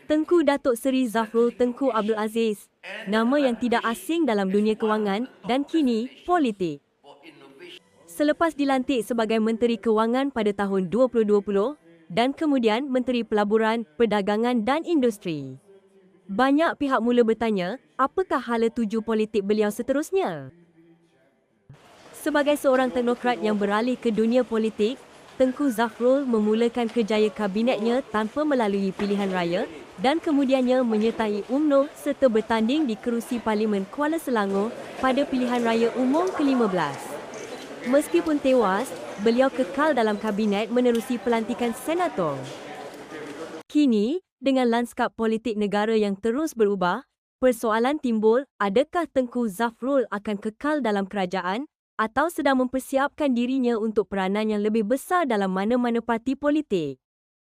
Tengku Datuk Seri Zafrul Tengku Abdul Aziz, nama yang tidak asing dalam dunia kewangan dan kini politik. Selepas dilantik sebagai Menteri Kewangan pada tahun 2020 dan kemudian Menteri Pelaburan, Perdagangan dan Industri. Banyak pihak mula bertanya, apakah hala tuju politik beliau seterusnya? Sebagai seorang teknokrat yang beralih ke dunia politik, Tengku Zafrul memulakan kerjaya kabinetnya tanpa melalui pilihan raya dan kemudiannya menyertai UMNO serta bertanding di kerusi Parlimen Kuala Selangor pada pilihan raya umum ke-15. Meskipun tewas, beliau kekal dalam kabinet menerusi pelantikan senator. Kini, dengan lanskap politik negara yang terus berubah, persoalan timbul, adakah Tengku Zafrul akan kekal dalam kerajaan atau sedang mempersiapkan dirinya untuk peranan yang lebih besar dalam mana-mana parti politik?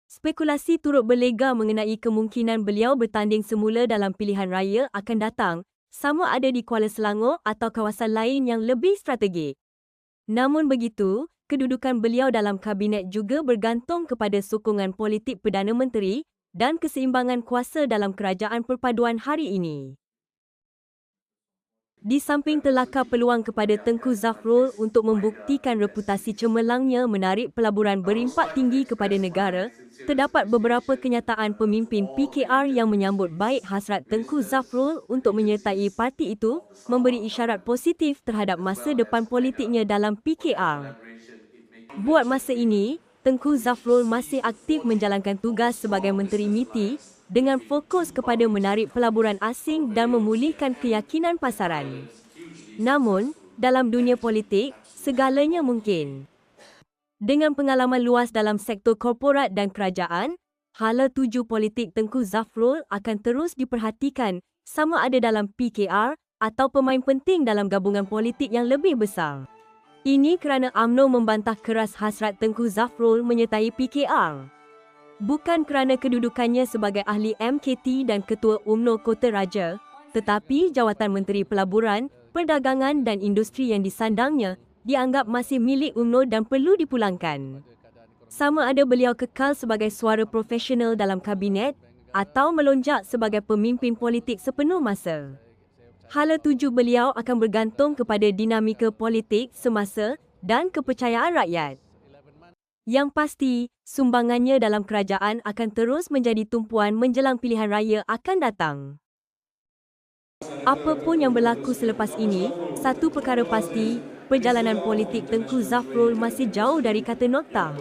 Spekulasi turut berlega mengenai kemungkinan beliau bertanding semula dalam pilihan raya akan datang, sama ada di Kuala Selangor atau kawasan lain yang lebih strategik. Namun begitu, kedudukan beliau dalam kabinet juga bergantung kepada sokongan politik Perdana Menteri dan keseimbangan kuasa dalam kerajaan perpaduan hari ini. Di samping telakar peluang kepada Tengku Zafrul untuk membuktikan reputasi cemerlangnya menarik pelaburan berimpak tinggi kepada negara, terdapat beberapa kenyataan pemimpin PKR yang menyambut baik hasrat Tengku Zafrul untuk menyertai parti itu, memberi isyarat positif terhadap masa depan politiknya dalam PKR. Buat masa ini, Tengku Zafrul masih aktif menjalankan tugas sebagai Menteri MITI dengan fokus kepada menarik pelaburan asing dan memulihkan keyakinan pasaran. Namun, dalam dunia politik, segalanya mungkin. Dengan pengalaman luas dalam sektor korporat dan kerajaan, hala tuju politik Tengku Zafrul akan terus diperhatikan sama ada dalam PKR atau pemain penting dalam gabungan politik yang lebih besar. Ini kerana UMNO membantah keras hasrat Tengku Zafrul menyertai PKR. Bukan kerana kedudukannya sebagai ahli MKT dan Ketua UMNO Kota Raja, tetapi jawatan Menteri Pelaburan, Perdagangan dan Industri yang disandangnya dianggap masih milik UMNO dan perlu dipulangkan. Sama ada beliau kekal sebagai suara profesional dalam kabinet atau melonjak sebagai pemimpin politik sepenuh masa. Hala tuju beliau akan bergantung kepada dinamika politik semasa dan kepercayaan rakyat. Yang pasti, sumbangannya dalam kerajaan akan terus menjadi tumpuan menjelang pilihan raya akan datang. Apapun yang berlaku selepas ini, satu perkara pasti, perjalanan politik Tengku Zafrul masih jauh dari kata nokta.